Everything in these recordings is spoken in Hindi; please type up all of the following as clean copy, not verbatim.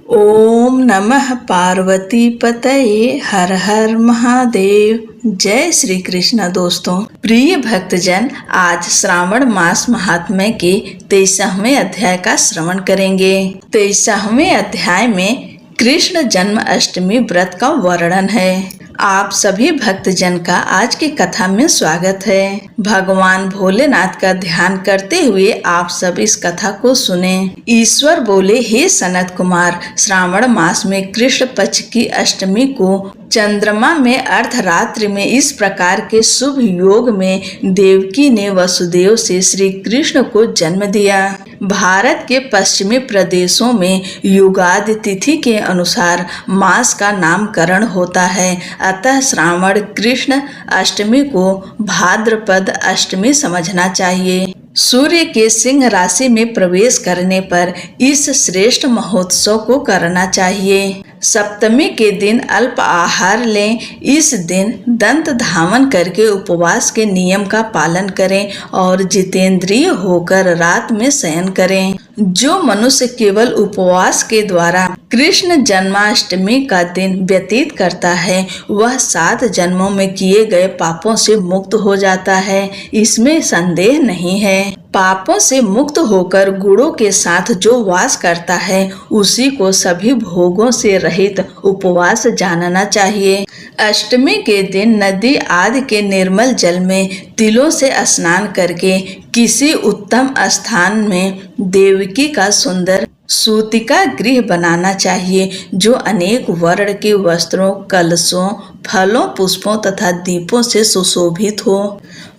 ओम नमः पार्वती पतये हर हर महादेव। जय श्री कृष्ण। दोस्तों, प्रिय भक्तजन, आज श्रावण मास महात्म्य के 23वें अध्याय का श्रवण करेंगे। 23वें अध्याय में कृष्ण जन्माष्टमी व्रत का वर्णन है। आप सभी भक्तजन का आज की कथा में स्वागत है। भगवान भोलेनाथ का ध्यान करते हुए आप सब इस कथा को सुने। ईश्वर बोले, हे सनत कुमार, श्रावण मास में कृष्ण पक्ष की अष्टमी को चंद्रमा में अर्धरात्रि में इस प्रकार के शुभ योग में देवकी ने वसुदेव से श्री कृष्ण को जन्म दिया। भारत के पश्चिमी प्रदेशों में युगादि तिथि के अनुसार मास का नामकरण होता है। अतः श्रावण कृष्ण अष्टमी को भाद्रपद अष्टमी समझना चाहिए। सूर्य के सिंह राशि में प्रवेश करने पर इस श्रेष्ठ महोत्सव को करना चाहिए। सप्तमी के दिन अल्प आहार लें। इस दिन दंत धावन करके उपवास के नियम का पालन करें और जितेंद्रिय होकर रात में शयन करें। जो मनुष्य केवल उपवास के द्वारा कृष्ण जन्माष्टमी का दिन व्यतीत करता है, वह 7 जन्मों में किए गए पापों से मुक्त हो जाता है, इसमें संदेह नहीं है। पापों से मुक्त होकर गुणों के साथ जो वास करता है, उसी को सभी भोगों से रहित उपवास जानना चाहिए। अष्टमी के दिन नदी आदि के निर्मल जल में तिलों से स्नान करके किसी उत्तम स्थान में देवकी का सुंदर सूतिका गृह बनाना चाहिए, जो अनेक वर्ण के वस्त्रों, कलशों, फलों, पुष्पों तथा दीपों से सुशोभित हो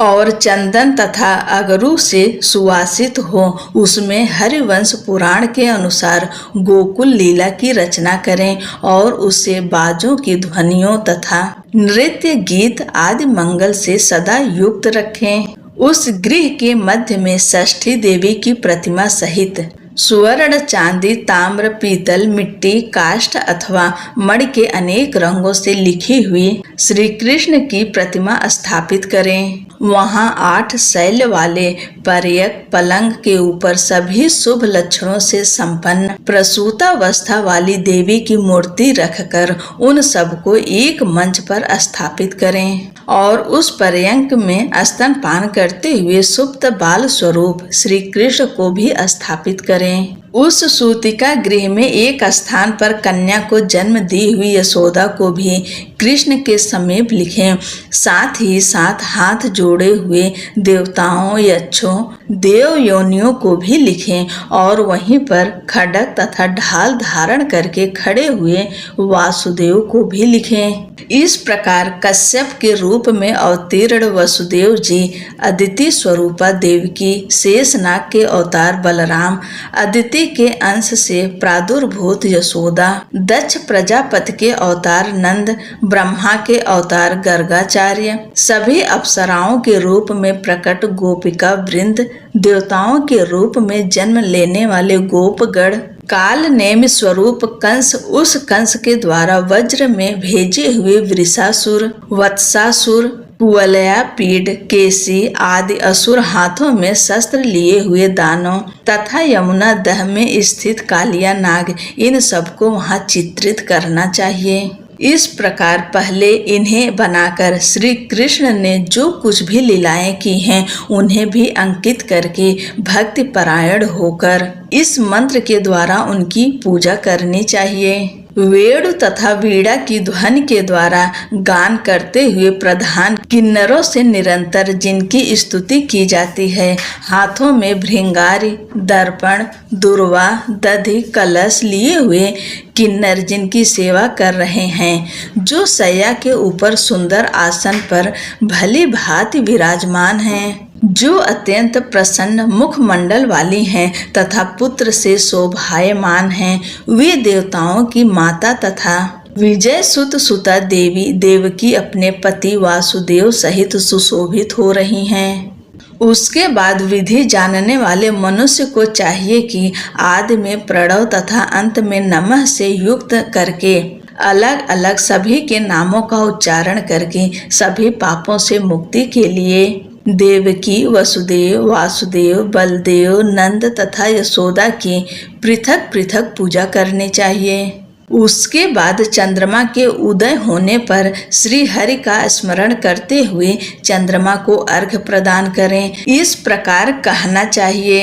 और चंदन तथा अगरू से सुवासित हो। उसमें हरिवंश पुराण के अनुसार गोकुल लीला की रचना करें और उसे बाजों की ध्वनियों तथा नृत्य गीत आदि मंगल से सदा युक्त रखें। उस गृह के मध्य में षष्ठी देवी की प्रतिमा सहित सुवर्ण, चांदी, ताम्र, पीतल, मिट्टी, काष्ठ अथवा मणि के अनेक रंगों से लिखी हुई श्री कृष्ण की प्रतिमा स्थापित करें। वहां 8 शैल वाले पर्यक पलंग के ऊपर सभी शुभ लक्षणों से संपन्न प्रसूतावस्था वाली देवी की मूर्ति रखकर उन सबको एक मंच पर स्थापित करें और उस पर्यंक में स्तनपान करते हुए सुप्त बाल स्वरूप श्री कृष्ण को भी स्थापित करें। उस सूतिका गृह में एक स्थान पर कन्या को जन्म दी हुई यशोदा को भी कृष्ण के समीप लिखें। साथ ही साथ हाथ जोड़े हुए देवताओं, यक्षों, देव योनियों को भी लिखें और वहीं पर खड्ग तथा ढाल धारण करके खड़े हुए वासुदेव को भी लिखें। इस प्रकार कश्यप के रूप में अवतीर्ण वसुदेव जी, अदिति स्वरूपा देवकी, शेषनाग के अवतार बलराम, अदिति के अंश से प्रादुर्भूत यशोदा, दक्ष प्रजापति के अवतार नंद, ब्रह्मा के अवतार गर्गाचार्य, सभी अप्सराओं के रूप में प्रकट गोपिका वृंद, देवताओं के रूप में जन्म लेने वाले गोपगण, काल नेम स्वरूप कंस, उस कंस के द्वारा वज्र में भेजे हुए वृषासुर, वत्सासुर, कुवलया, पीड, केसी आदि असुर, हाथों में शस्त्र लिए हुए दानव तथा यमुना दह में स्थित कालिया नाग, इन सबको वहां चित्रित करना चाहिए। इस प्रकार पहले इन्हें बनाकर श्री कृष्ण ने जो कुछ भी लीलाएं की हैं, उन्हें भी अंकित करके भक्ति परायण होकर इस मंत्र के द्वारा उनकी पूजा करनी चाहिए। वेणु तथा वीणा की ध्वनि के द्वारा गान करते हुए प्रधान किन्नरों से निरंतर जिनकी स्तुति की जाती है, हाथों में भृंगारी, दर्पण, दुर्वा, दधि, कलश लिए हुए किन्नर जिनकी सेवा कर रहे हैं, जो सैया के ऊपर सुंदर आसन पर भली भांति विराजमान हैं, जो अत्यंत प्रसन्न मुखमंडल वाली हैं तथा पुत्र से शोभायमान हैं, वे देवताओं की माता तथा विजय सुत सुता देवी देवकी अपने पति वासुदेव सहित सुशोभित हो रही हैं। उसके बाद विधि जानने वाले मनुष्य को चाहिए कि आदि में प्रणव तथा अंत में नमः से युक्त करके अलग अलग सभी के नामों का उच्चारण करके सभी पापों से मुक्ति के लिए देवकी, वसुदेव, वासुदेव, बलदेव, नंद तथा यशोदा की पृथक पृथक पूजा करनी चाहिए। उसके बाद चंद्रमा के उदय होने पर श्री हरि का स्मरण करते हुए चंद्रमा को अर्घ्य प्रदान करें। इस प्रकार कहना चाहिए,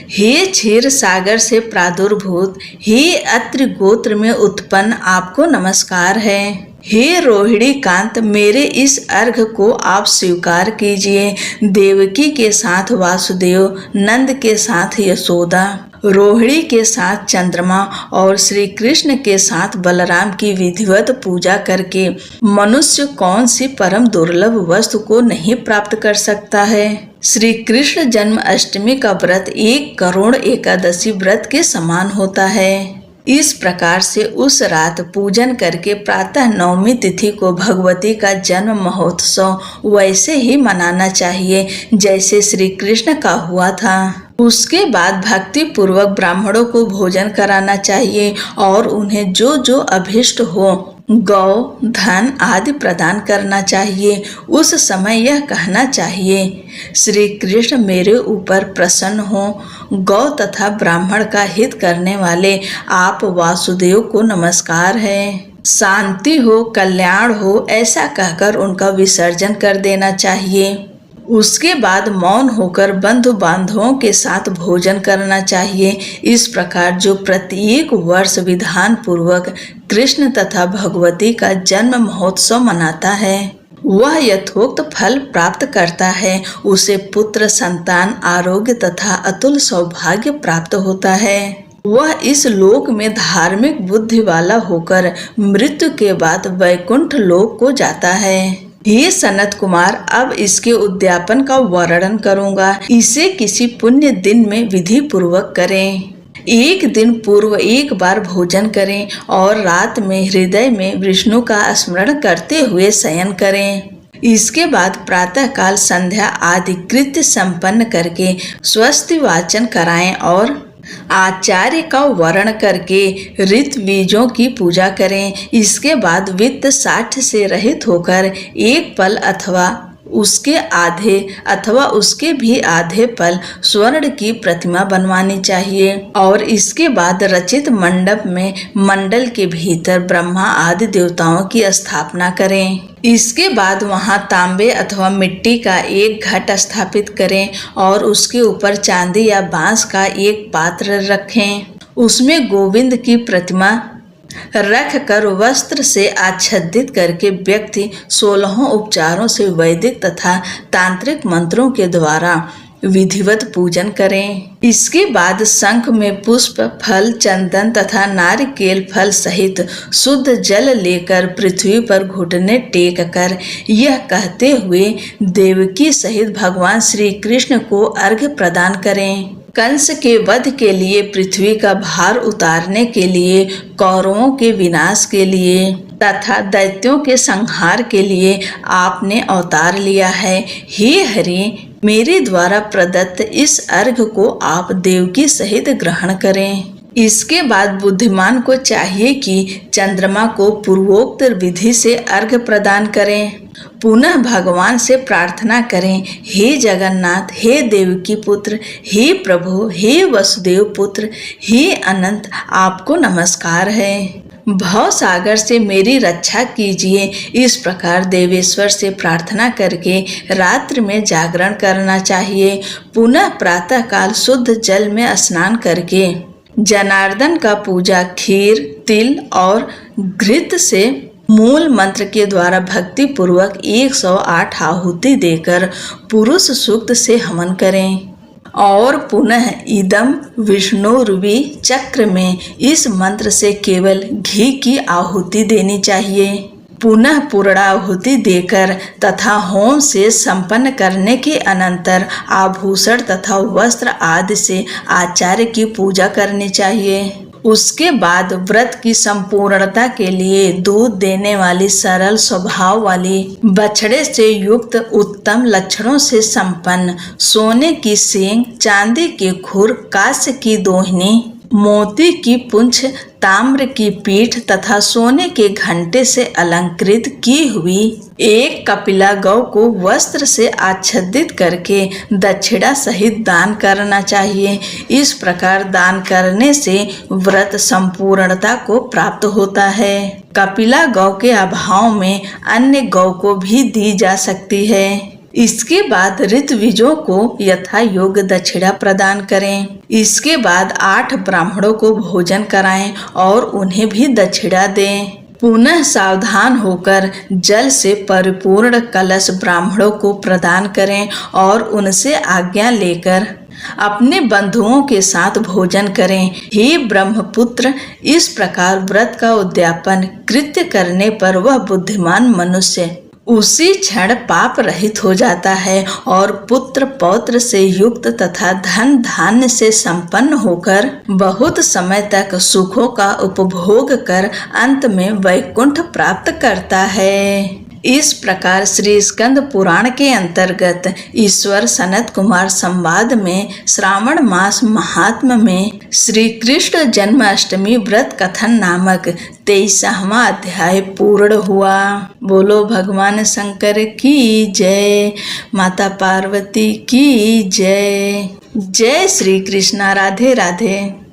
हे क्षीर सागर से प्रादुर्भूत, हे अत्रि गोत्र में उत्पन्न, आपको नमस्कार है। हे रोहिणी कांत, मेरे इस अर्घ को आप स्वीकार कीजिए। देवकी के साथ वासुदेव, नंद के साथ यशोदा, रोहिणी के साथ चंद्रमा और श्री कृष्ण के साथ बलराम की विधिवत पूजा करके मनुष्य कौन सी परम दुर्लभ वस्तु को नहीं प्राप्त कर सकता है। श्री कृष्ण जन्म अष्टमी का व्रत 1 करोड़ एकादशी व्रत के समान होता है। इस प्रकार से उस रात पूजन करके प्रातः नवमी तिथि को भगवती का जन्म महोत्सव वैसे ही मनाना चाहिए जैसे श्री कृष्ण का हुआ था। उसके बाद भक्ति पूर्वक ब्राह्मणों को भोजन कराना चाहिए और उन्हें जो जो अभिष्ट हो गौ, धन आदि प्रदान करना चाहिए। उस समय यह कहना चाहिए, श्री कृष्ण मेरे ऊपर प्रसन्न हो। गौ तथा ब्राह्मण का हित करने वाले आप वासुदेव को नमस्कार है। शांति हो, कल्याण हो, ऐसा कहकर उनका विसर्जन कर देना चाहिए। उसके बाद मौन होकर बंधु बांधवों के साथ भोजन करना चाहिए। इस प्रकार जो प्रत्येक वर्ष विधान पूर्वक कृष्ण तथा भगवती का जन्म महोत्सव मनाता है वह यथोक्त फल प्राप्त करता है। उसे पुत्र, संतान, आरोग्य तथा अतुल सौभाग्य प्राप्त होता है। वह इस लोक में धार्मिक बुद्धि वाला होकर मृत्यु के बाद वैकुंठ लोक को जाता है। हे सनत कुमार, अब इसके उद्यापन का वर्णन करूंगा। इसे किसी पुण्य दिन में विधि पूर्वक करें। 1 दिन पूर्व 1 बार भोजन करें और रात में हृदय में विष्णु का स्मरण करते हुए शयन करें। इसके बाद प्रातः काल संध्या आदि कृत्य संपन्न करके स्वस्ति वाचन कराएं और आचार्य का वर्ण करके ऋत बीजों की पूजा करें। इसके बाद वित्त साठ से रहित होकर 1 पल अथवा उसके आधे अथवा उसके भी आधे पल स्वर्ण की प्रतिमा बनवानी चाहिए और इसके बाद रचित मंडप में मंडल के भीतर ब्रह्मा आदि देवताओं की स्थापना करें। इसके बाद वहां तांबे अथवा मिट्टी का एक घट स्थापित करें और उसके ऊपर चांदी या बांस का एक पात्र रखें। उसमें गोविंद की प्रतिमा रख कर वस्त्र से आच्छादित करके व्यक्ति 16 उपचारों से वैदिक तथा तांत्रिक मंत्रों के द्वारा विधिवत पूजन करें। इसके बाद शंख में पुष्प, फल, चंदन तथा नारिकेल फल सहित शुद्ध जल लेकर पृथ्वी पर घुटने टेक कर यह कहते हुए देवकी सहित भगवान श्री कृष्ण को अर्घ्य प्रदान करें। कंस के वध के लिए, पृथ्वी का भार उतारने के लिए, कौरवों के विनाश के लिए तथा दैत्यों के संहार के लिए आपने अवतार लिया है। हे हरि, मेरे द्वारा प्रदत्त इस अर्घ्य को आप देवकी सहित ग्रहण करें। इसके बाद बुद्धिमान को चाहिए कि चंद्रमा को पूर्वोक्त विधि से अर्घ्य प्रदान करें। पुनः भगवान से प्रार्थना करें, हे जगन्नाथ, हे देवकी पुत्र, हे प्रभु, हे वसुदेव पुत्र, हे अनंत, आपको नमस्कार है। भव सागर से मेरी रक्षा कीजिए। इस प्रकार देवेश्वर से प्रार्थना करके रात्रि में जागरण करना चाहिए। पुनः प्रातः काल शुद्ध जल में स्नान करके जनार्दन का पूजा खीर, तिल और घृत से मूल मंत्र के द्वारा भक्ति पूर्वक 108 आहुति देकर पुरुष सूक्त से हवन करें और पुनः इदम विष्णुरुवि चक्र में इस मंत्र से केवल घी की आहुति देनी चाहिए। पुनः पूर्णाहुति देकर तथा होम से संपन्न करने के अनंतर आभूषण तथा वस्त्र आदि से आचार्य की पूजा करनी चाहिए। उसके बाद व्रत की संपूर्णता के लिए दूध देने वाली सरल स्वभाव वाली बछड़े से युक्त उत्तम लक्षणों से संपन्न सोने की सींग, चांदी के खुर, कांस्य की दोहिनी, मोती की पूंछ, ताम्र की पीठ तथा सोने के घंटे से अलंकृत की हुई एक कपिला गौ को वस्त्र से आच्छादित करके दक्षिणा सहित दान करना चाहिए। इस प्रकार दान करने से व्रत संपूर्णता को प्राप्त होता है। कपिला गौ के अभाव में अन्य गौ को भी दी जा सकती है। इसके बाद ऋत्विजों को यथा योग्य दक्षिणा प्रदान करें। इसके बाद 8 ब्राह्मणों को भोजन कराएं और उन्हें भी दक्षिणा दें। पुनः सावधान होकर जल से परिपूर्ण कलश ब्राह्मणों को प्रदान करें और उनसे आज्ञा लेकर अपने बंधुओं के साथ भोजन करें। हे ब्रह्मपुत्र, इस प्रकार व्रत का उद्यापन कृत्य करने पर वह बुद्धिमान मनुष्य उसी क्षण पाप रहित हो जाता है और पुत्र पौत्र से युक्त तथा धन धान्य से संपन्न होकर बहुत समय तक सुखों का उपभोग कर अंत में वैकुंठ प्राप्त करता है। इस प्रकार श्री स्कंद पुराण के अंतर्गत ईश्वर सनत कुमार संवाद में श्रावण मास महात्म्य में श्री कृष्ण जन्माष्टमी व्रत कथन नामक 23वां अध्याय पूर्ण हुआ। बोलो भगवान शंकर की जय, माता पार्वती की जय। जय श्री कृष्णा। राधे राधे।